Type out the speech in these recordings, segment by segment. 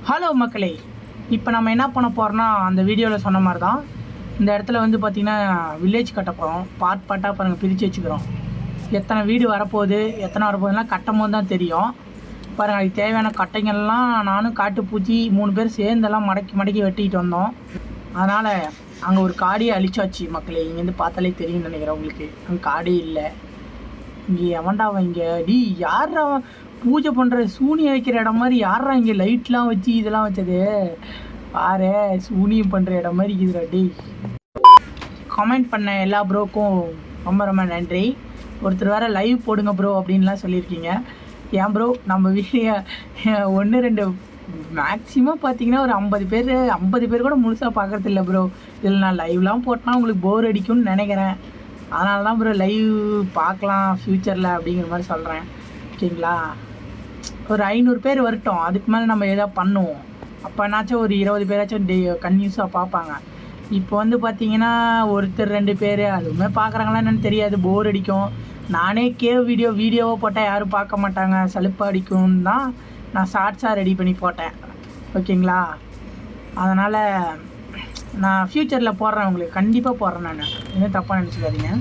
Hello மக்களே, இப்போ நம்ம என்ன பண்ண போகிறோம்னா அந்த வீடியோவில் சொன்ன மாதிரி தான் இந்த இடத்துல வந்து பார்த்திங்கன்னா வில்லேஜ் கட்ட போகிறோம். பார்ட்டாக பாருங்கள், பிரித்து வச்சுக்கிறோம். எத்தனை வீடு வரப்போகுது, எத்தனை வரப்போகுதுலாம் கட்டும் போது தான் தெரியும். பாருங்கள், அதுக்கு தேவையான கட்டைங்கள்லாம் நானும் காட்டுப்பூச்சி 3 பேர் சேர்ந்தெல்லாம் மடக்கி வெட்டிக்கிட்டு வந்தோம். அதனால் அங்கே ஒரு காடியை அழிச்சாச்சு மக்களே. இங்கேருந்து பார்த்தாலே தெரியும்னு நினைக்கிறேன் உங்களுக்கு. அங்கே காடே இல்லை. இங்கே எவன்டாவன் இங்கே யாரா பூஜை பண்ணுற சூனியம் வைக்கிற இடம் மாதிரி யாரா இங்கே லைட்லாம் வச்சு இதெல்லாம் வச்சது பாரு. சூனியம் பண்ணுற இடம் மாதிரி இதுடா டி. கமெண்ட் பண்ண எல்லா ப்ரோக்கும் ரொம்ப ரொம்ப நன்றி. ஒருத்தர் வேறு லைவ் போடுங்க ப்ரோ அப்படின்லாம் சொல்லியிருக்கீங்க. ஏன் ப்ரோ நம்ம வீடியோ 1-2 மேக்ஸிமம் பார்த்தீங்கன்னா ஒரு 50 பேர் கூட முழுசாக பார்க்குறது இல்லை ப்ரோ. இதில் நான் லைவ்லாம் போட்டேன்னா உங்களுக்கு போர் அடிக்கும்னு நினைக்கிறேன். அதனால தான் ப்ரோ லைவ் பார்க்கலாம் ஃப்யூச்சரில் அப்படிங்கிற மாதிரி சொல்கிறேன். ஓகேங்களா, ஒரு 500 பேர் வரட்டும், அதுக்கு மேலே நம்ம எதாவது பண்ணுவோம். அப்போனாச்சும் ஒரு 20 பேராச்சும் கன்யூஸாக பார்ப்பாங்க. இப்போ வந்து பார்த்தீங்கன்னா ஒருத்தர் 2 பேர் அதுவுமே பார்க்குறாங்களா என்னன்னு தெரியாது, போர் அடிக்கும். நானே வீடியோவை போட்டால் யாரும் பார்க்க மாட்டாங்க, சலுப்பு அடிக்கும்னு தான் நான் ஷார்ட்ஸாக ரெடி பண்ணி போட்டேன். ஓகேங்களா, அதனால் நான் ஃப்யூச்சரில் போடுறேன், உங்களுக்கு கண்டிப்பாக போடுறேன். நான் எதுவும் தப்பாக நினச்சிக்காதீங்க.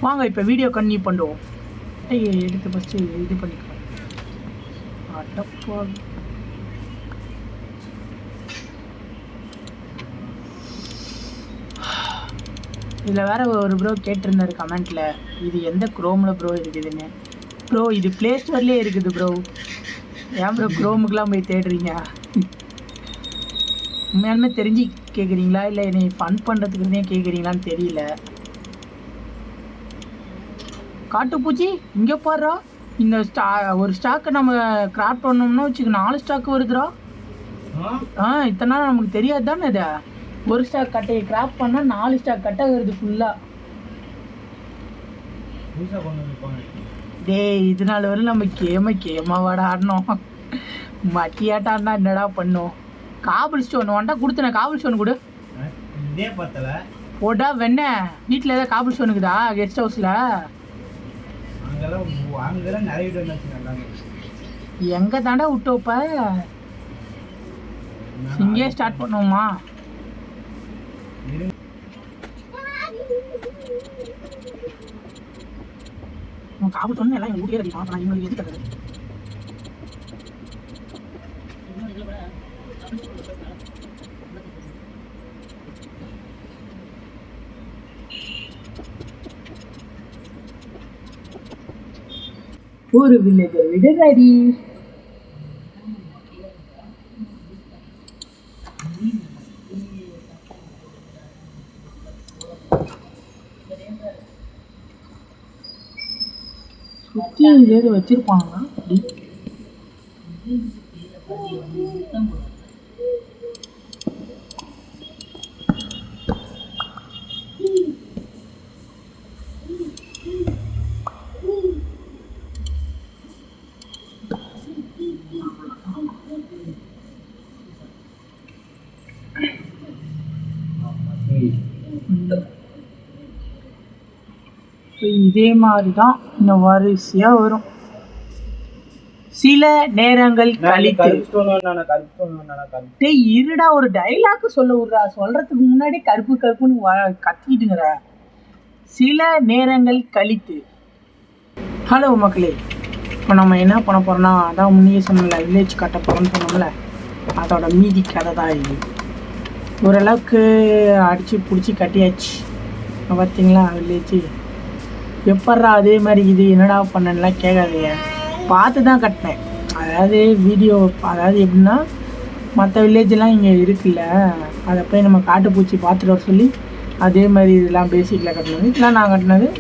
வாங்க இப்போ வீடியோ கண்டினியூ பண்ணுவோம். எடுத்து ஃபஸ்ட்டு இது பண்ணிக்கலாம். அட்டப்போ இதில் வேறு ஒரு ப்ரோ கேட்டிருந்தார் கமெண்ட்டில், இது எந்த குரோமில் ப்ரோ இருக்குதுன்னு. ப்ரோ இது ப்ளே ஸ்டோர்லேயே இருக்குது ப்ரோ. ஏன் ப்ரோ குரோமுக்கெலாம் போய் தேடுறீங்க? உண்மையாலுமே தெரிஞ்சு கேட்குறீங்களா இல்லை என்னை ஃபன் பண்ணுறதுக்குன்னே கேட்குறீங்களான்னு தெரியல. காட்டுப்பூச்சி இங்கே பாடுறா, இந்த ஒரு ஸ்டாக்கை நம்ம கிராஃப்ட் பண்ணோம்னா வச்சுக்க 4 ஸ்டாக்கு வருதுடா. இத்தனை நாள் நமக்கு தெரியாது தானே. இதை ஒரு ஸ்டாக் கட்டையை கிராஃப்ட் பண்ணால் 4 ஸ்டாக் கட்டை வருது ஃபுல்லாக. டேய் இது நாள் வரை நம்ம கேமாவாட ஆடணும், மட்டியாட்டாடினா என்னடா பண்ணோம். காபிள் ஸ்டோன் வேண்டா கொடுத்தேன், காபிள் ஸ்டோன் கொடு. போட்டா வெண்ண வீட்டில் ஏதாவது காபிள் ஸ்டோன் இருக்குதா கெஸ்ட் ஹவுஸில்? எங்கே தாண்டா விட்டோப்ப? இங்கே ஸ்டார்ட் பண்ணுவோமா? காபிள் ஸ்டோன் எல்லாம் எங்கள் ஊட்டியே கட்டிக்கலாம். நான் இவங்களுக்கு எது தருது? ஒரு வில்லேஜர் வீடு ரெடி. சுற்றி ஏதாவது வச்சிருப்பாங்க. இதே மாதிரி தான் இன்னும் வரிசையாக வரும். சில நேரங்கள் கழித்து இருடா ஒரு டைலாக் சொல்ல விட்றா, சொல்கிறதுக்கு முன்னாடி கருப்புன்னு கத்திக்கிட்டுங்கிற. சில நேரங்கள் கழித்து. ஹலோ மக்களே, இப்போ நம்ம என்ன பண்ண போகிறோம்னா அதான் முன்னே சொன்னல வில்லேஜ் கட்ட போகிறோம்னு சொன்னோம்ல, அதோட மீதி கதை தான் இது. ஓரளவுக்கு அடித்து பிடிச்சி கட்டியாச்சு. பார்த்தீங்களா வில்லேஜ் எப்பட்றா அதே மாதிரி இது என்னடா பண்ணலாம் கேட்காதீங்க, பார்த்து தான் கட்டினேன். அதாவது எப்படின்னா மற்ற வில்லேஜெலாம் இங்கே இருக்குல்ல, அதை போய் நம்ம காட்டுப்பூச்சி பார்த்துட்டு வர சொல்லி அதே மாதிரி இதெல்லாம் பேசிக்கில் கட்டினது. இதெல்லாம் நான் கட்டினது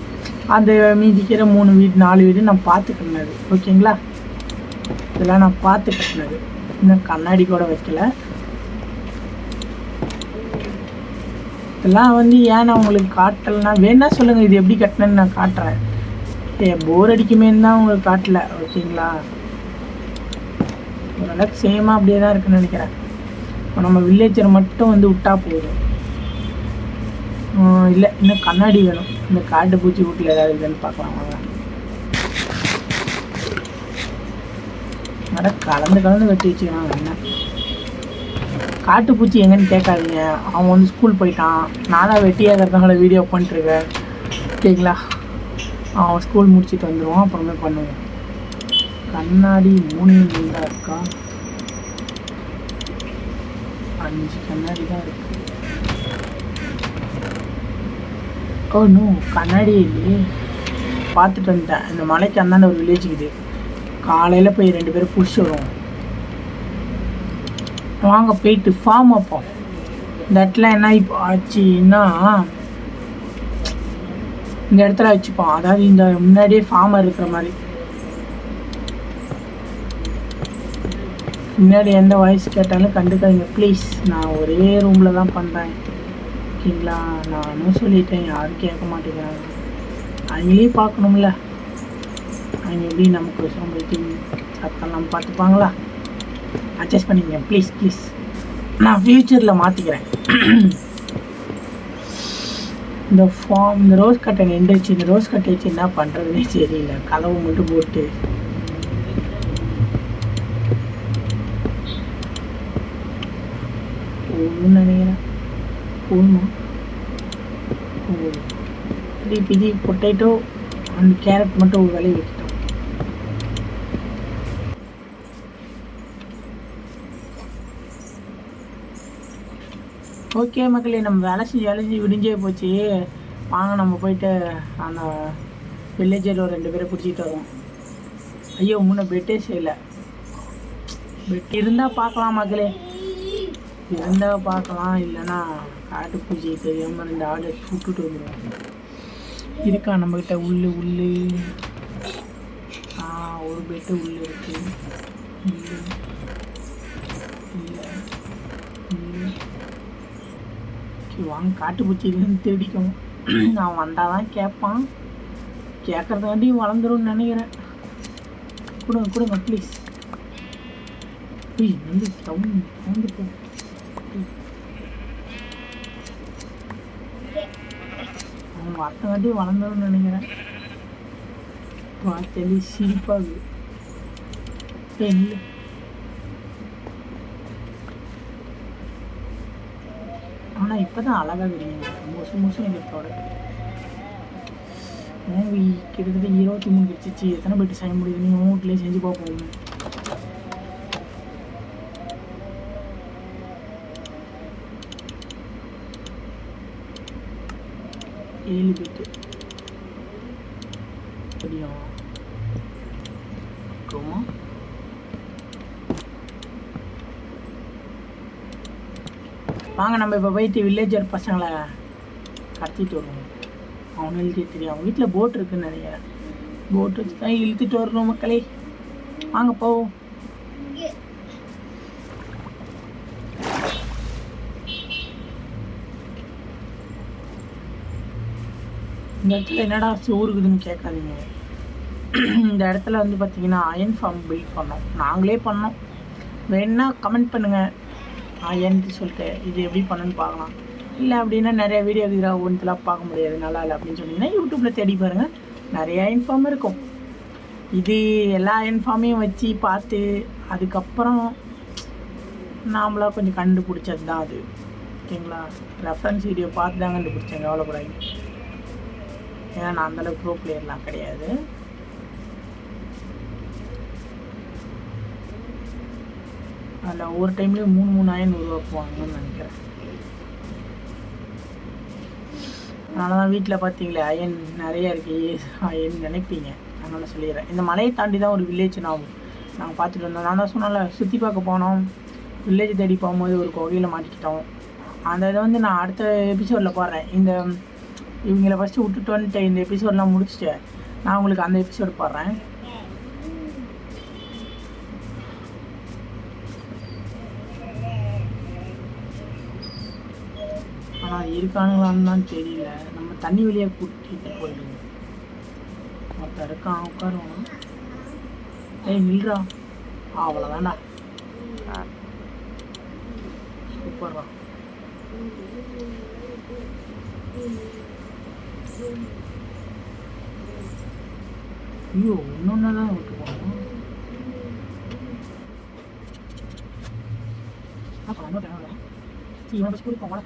அந்த மீதிக்கிற 3 வீடு 4 வீடு நான் பார்த்து கட்டினது. ஓகேங்களா, இதெல்லாம் நான் பார்த்து கட்டினது, இன்னும் கண்ணாடி கூட வைக்கல. இதெல்லாம் ஏன் நான் உங்களுக்கு காட்டலைன்னா வேணா சொல்லுங்கள், இது எப்படி கட்டினேன்னு நான் காட்டுறேன். போர் அடிக்குமேன்னு தான் உங்களுக்கு காட்டல. ஓகேங்களா, ஓரளவுக்கு சேமாக அப்படியே தான் இருக்குன்னு நினைக்கிறேன். இப்போ நம்ம வில்லேஜர் மட்டும் விட்டா போதும். இல்லை இன்னும் கண்ணாடி வேணும். இந்த காட்டுப்பூச்சி வீட்டில் ஏதாவது இதுன்னு பார்க்கலாம். கலந்து வெட்டி வச்சுக்கலாம். என்ன காட்டுப்பூச்சி எங்கன்னு கேட்காதீங்க. அவன் வந்து ஸ்கூல் போயிட்டான். நான் தான் வெட்டியாக இருக்கிறதுனால வீடியோ பண்ணிட்டுருக்கேன். ஓகேங்களா? அவன் ஸ்கூல் முடிச்சுட்டு வந்துடுவான், அப்புறமே பண்ணுவேன். கண்ணாடி 3 தான் இருக்கா? 5 கண்ணாடி தான் இருக்கு. ஓ நோ, கண்ணாடியே இல்லையே. பார்த்துட்டு வந்துட்டேன். இந்த மலைக்கு அந்தாண்ட ஒரு வில்லேஜ் இருக்குது. காலையில் போய் 2 பேரும் பிடிச்சி வருவோம். வாங்க போயிட்டு ஃபார்ம் வைப்போம். இந்த இடத்துல என்ன இப்போ ஆச்சுன்னா, இந்த இடத்துல வச்சுப்போம். அதாவது இந்த முன்னாடியே ஃபார்மர் இருக்கிற மாதிரி. முன்னாடி எந்த வாய்ஸ் கேட்டாலும் கண்டுக்காதீங்க ப்ளீஸ். நான் ஒரே ரூமில் தான் பண்ணுறேன். ஓகேங்களா? நானும் சொல்லிட்டேன், யாரும் கேட்க மாட்டேங்கிறாங்க. அவங்களே பார்க்கணும்ல, அவங்க எப்படி நமக்கு விஷயம் போயிட்டு சத்தம் நம்ம பார்த்துப்பாங்களா? அட்ஜஸ்ட் பண்ணிக்கங்க ப்ளீஸ் ப்ளீஸ். நான் ஃப்யூச்சரில் மாற்றிக்கிறேன். இந்த ரோஸ் கட்டை நின்றுச்சு. இந்த ரோஸ் கட்டை வச்சு என்ன பண்ணுறதுனே தெரியல. கதவு மட்டும் போட்டு ஒன்றும் நினைக்கிறேன். போதுமா? பிடி பொட்டேட்டோ அண்ட் கேரட் மட்டும் ஒரு விலை வைக்கிட்டோம். ஓகே மக்களே, நம்ம வேலை செஞ்சு விடிஞ்சே போச்சு. வாங்க நம்ம போயிட்டு அந்த வில்லேஜில் ஒரு 2 பேரை பிடிச்சிட்டு வரோம். ஐயோ, முன்னே பெட்டே செய்யலை. பெட் இருந்தால் பார்க்கலாம் மக்களே, இருந்தால் பார்க்கலாம். இல்லைன்னா காட்டுப்பூச்சி தெரியாமல் 2 ஆடு விட்டுட்டு வந்துடுவோம். இருக்கா நம்மக்கிட்ட உள்ளு ஒரு பெட்டு உள்ளே இருக்கு. வாங்க காட்டுப்பூச்சியிலேருந்து தேடிக்கணும். நான் வந்தால் தான் கேட்பான். கேட்குறதாண்டியும் வளர்ந்துரும்னு நினைக்கிறேன். கொடுங்க ப்ளீஸ். வந்து வந்துட்டு அவங்க அத்தங்காட்டியும் வளர்ந்துரும்னு நினைக்கிறேன். பார்த்தலி சிரிப்பாகுது. இல்லை, ஆனால் இப்போ தான் அழகாக தெரியுங்க. மோசம் இந்த ப்ராடக்ட். மூவி கிட்டத்தட்ட 23 கிடச்சிச்சு. எத்தனை பேட்டு செய்ய முடியுது? நீங்கள் வீட்லேயே செஞ்சு பார்ப்போம். ஏழு பேட்டு தெரியும். வாங்க நம்ம இப்போ போயிட்டு வில்லேஜர் பசங்களை கடத்திட்டு வருவோம். அவனுக்கு தெரியும், அவங்க வீட்டில் போட் இருக்குன்னு நினைக்கிறேன். போட் வச்சு தான் இழுத்துட்டு வரணும் மக்களே. வாங்க போவோம். இந்த இடத்துல என்னடா ஊருக்குதுன்னு கேட்காதீங்க. இந்த இடத்துல வந்து பார்த்தீங்கன்னா அயன் ஃபார்ம் பில்ட் பண்ணோம். நாங்களே பண்ணோம். வேணுன்னா கமெண்ட் பண்ணுங்கள் அயன்ட்டு சொல்லிட்டு இது எப்படி பண்ணுன்னு பார்க்கலாம். இல்லை அப்படின்னா நிறைய வீடியோ இதில் ஒன்றுலாம் பார்க்க முடியாது, நல்லா இல்லை அப்படின்னு சொன்னீங்கன்னா யூடியூப்பில் தேடி பாருங்கள், நிறைய அயன் ஃபார்ம் இருக்கும். இது எல்லா அயன் ஃபார்மையும் வச்சு பார்த்து அதுக்கப்புறம் நாமளாக கொஞ்சம் கண்டுபிடிச்சது தான் அது. ஓகேங்களா? ரெஃபரன்ஸ் வீடியோ பார்த்து தான் கண்டுபிடிச்சேன், கவலைப்படாது. ஏன்னா நான் அந்தளவுக்கு ப்ரோ பிளேயர்லாம் கிடையாது. அதில் ஒவ்வொரு டைம்லேயும் 3 அயன் உருவாக்குவாங்கன்னு நினைக்கிறேன். அதனால தான் வீட்டில் பார்த்தீங்களே அயன் நிறைய இருக்குது, அயன் நினைப்பீங்க. அதனால் சொல்லிடுறேன். இந்த மலையை தாண்டி தான் ஒரு வில்லேஜ் நாங்கள் பார்த்துட்டு வந்தோம். நான் தான் சொன்னால சுற்றி பார்க்க போனோம். வில்லேஜ் தேடி போகும்போது ஒரு கோகையில் மாட்டிக்கிட்டோம். அந்த இதை வந்து நான் அடுத்த எபிசோடில் போடுறேன். இவங்களை ஃபஸ்ட்டு விட்டுட்டு வந்துட்டு இந்த எபிசோடெலாம் முடிச்சுட்டு நான் உங்களுக்கு அந்த எபிசோடு போடுறேன். ஆனால் இருக்கானுங்களான்னு தான் தெரியல. நம்ம தண்ணி வெளியே கூட்டிகிட்டு போயிடுங்க. ஒருத்தர் இருக்கான், உட்காருவான். ஏய் நில்றா, அவ்வளோதான்டா. சூப்பர்ரா. ஐயோ, இன்னொன்று தான் விட்டு போகணும். இன்னொரு டைம் சரி இவனை பஸ் கூட்டிட்டு போங்க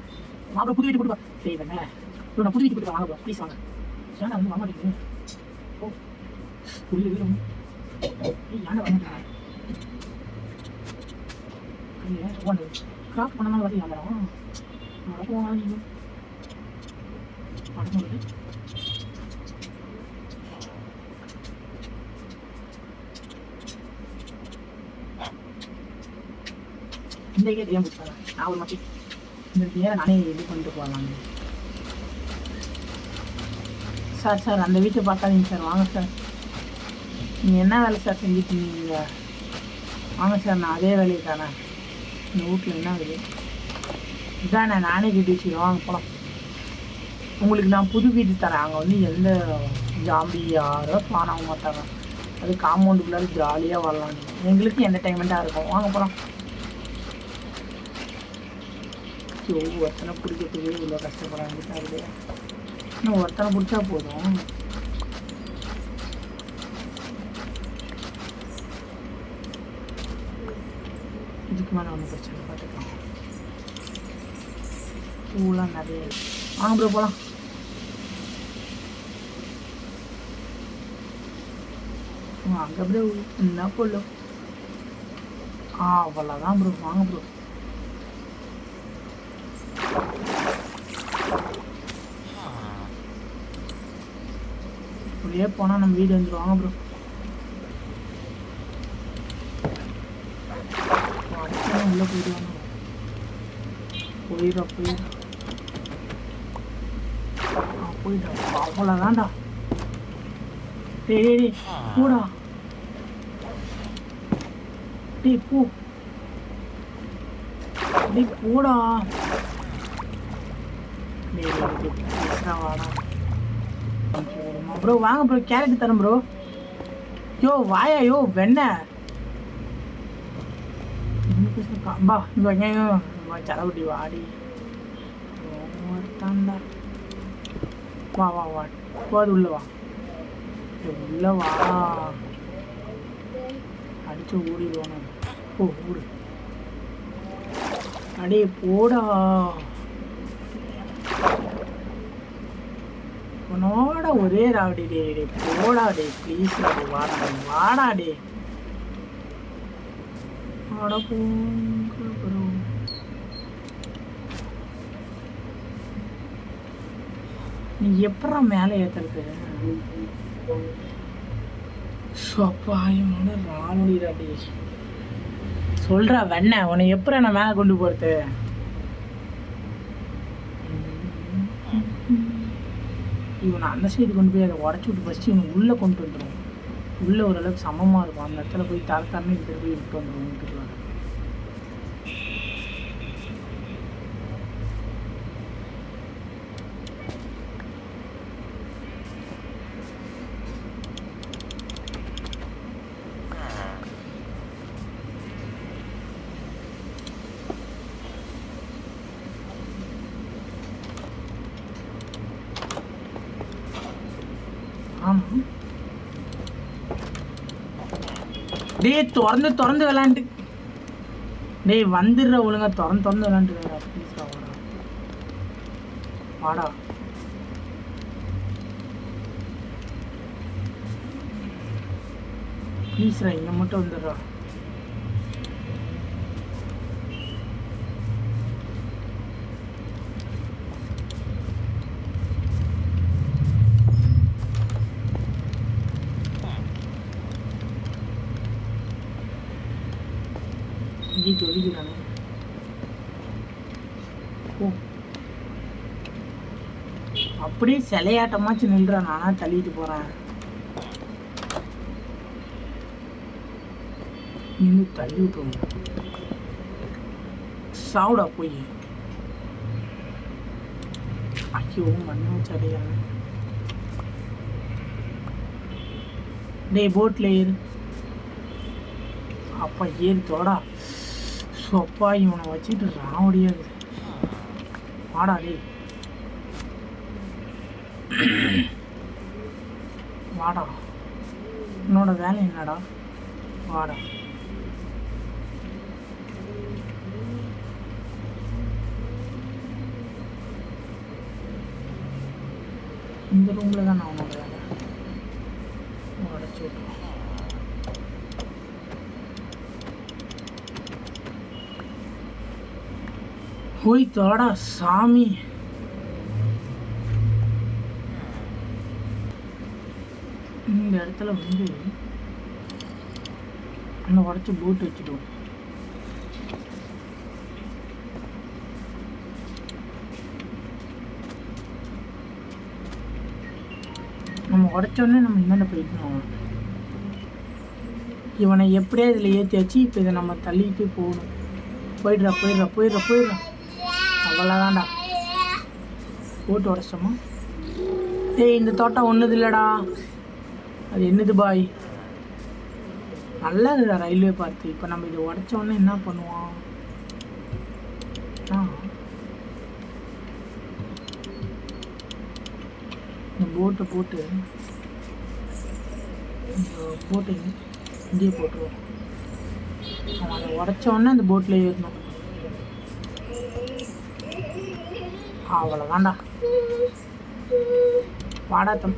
வாங்க புது வீட்டு கூட்டு போ சரி தானே இவனை புது வீட்டு கூட்டு வாங்க ப்ரோ ப்ளீஸ் வாங்க ஏன்னா வந்து வாங்க மாட்டேங்குது ஓ புரிய வீடும் ஏன்னா வாங்க மாட்டேங்க வந்து கிராஃப்ட் பண்ணனால பார்த்து ஏன் நடக்கும் வாங்க படம் இந்த கேட் ஏன் பிடிச்சாங்க நான் ஒரு மாட்டி இந்த நேரம் நானே இது பண்ணிட்டு போகலாம் சார் அந்த வீட்டை பார்க்காதீங்க சார் வாங்க சார் நீங்கள் என்ன வேலை சார் செஞ்சுட்டு இருந்தீங்க வாங்க சார் நான் அதே வேலையை தானே இந்த வீட்டில் என்ன வேலை இதானே நானே கட்டி வச்சுக்கிறேன் வாங்க போகலாம் உங்களுக்கு நான் புது வீட்டு தரேன் அங்கே வந்து எந்த ஜாம்பி யாரோ ஃபான் ஆக மாட்டாங்க அது காம்பவுண்டுக்குள்ளார ஜாலியாக வரலாம் எங்களுக்கு என்டர்டைன்மெண்ட்டாக இருக்கும் வாங்க போகலாம் ஒருத்தனை பிடிக்கிறதுக்கு இவ்வளோ கஷ்டப்பட வேண்டியது இன்னும் ஒருத்தனை பிடிச்சா போதும் இதுக்கு மேலே ஒன்றும் பிரச்சனை பார்த்துக்கலாம் பூலாம் நிறைய வாங்க ப்ரோ போகலாம் வாங்க ப்ரோ என்ன போடலாம் அவ்வளோதான் ப்ரோ வாங்க ப்ரோ இப்படியே போனால் நம்ம வீடு வந்துடுவாங்க ப்ரோ உள்ளே போயிடுவாங்க போயிடா அவ்வளோதான்டா டேய் பூடா டேய் பூ டேய் பூடா வாடா ப்ரோ வாங்க ப்ரோ கேரட் தரேன் ப்ரோ யோ வாயா யோ வெண்ணெய் பா இங்கே வெங்காயம் சரவட்டி வாடி தாண்டா வா வா வா போது உள்ள வா உள்ள வா அடிச்சு ஓடிடுவானு ஓ ஓடு அடே போடா உன்னோட ஒரே ராவடி டே போடா டே ப்ளீஸ் வாடா வாடா டே வாடா போங்க நீ எப்படா மேலே ஏற்றுறது சொப்பாயோட ராணுடிடாடி சொல்கிறா வெண்ண உன்னை எப்படா நான் மேலே கொண்டு போகிறது இவனை அந்த சைடு கொண்டு போய் அதை உடச்சி விட்டு ஃபஸ்ட்டு இவனை உள்ளே கொண்டு வந்துடும் உள்ளே ஓரளவுக்கு சமமாக இருக்கும் அந்த இடத்துல போய் தரத்தாருன்னு இப்படி போய் விட்டு வந்துடும் வீட்டுக்கு வர ஆமாம் டேய் திறந்து விளாண்டு டேய் வந்துடுற ஒழுங்கா திறந்து விளாண்டு ப்ளீஸ்டா வாடா ப்ளீஸ்ரா இங்கே மட்டும் வந்துடுறா சொல்லிக்கிறானே ஓ அப்படியே சிலையாட்டமாச்சு நின்றான் நானா தள்ளிட்டு போறேன் நின்று தள்ளி விட்டுருங்க சாவுடா போய் ஐயோ மண்ணு சடையானே டேய் போட்ல ஏறு அப்பா ஏறி தோடா சொப்பா இவனை வச்சுட்டு ராவடியாது வாடா டே வாடா என்னோட வேலை என்னடா வாடா இந்த ரூமில் தான் நான் உனக்கு வேலை உடச்சி விட்டுருவோம். போய் தோடா சாமி. இந்த இடத்துல வந்து அந்த உடச்சி போட்டு வச்சுடுவோம். நம்ம உடச்சோடனே நம்ம இந்தாண்ட போய்க்கணும். இவனை எப்படியா இதில் ஏற்றி வச்சு இப்போ இதை நம்ம தள்ளிட்டு போகணும். போயிடுறா போயிடுறா போயிடுறா போயிடுறா. அவ்வளோதான்டா போட்டு உடச்சோமா. ஏய் இந்த தோட்டம் ஒன்றுது இல்லைடா, அது என்னது பாய்? நல்லா இருக்குடா ரயில்வே பார்த்து. இப்போ நம்ம இதை உடச்சோடனே என்ன பண்ணுவோம்? இந்த போட்டை போட்டு இங்கேயே போட்டுருவோம். அவன் அதை உடச்சோடனே அந்த போட்டில் ஏறணும். அவ்வளோதான்டா. வாடாத்தம்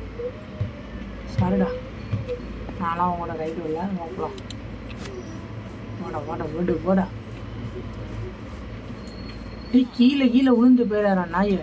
சரிடா. நான்லாம் அவங்களோட ரைடு இல்லை நோக்கலாம். வாடா வாடா வீடு போடா. டீ கீழே விழுந்து போயிடாரா நாயை.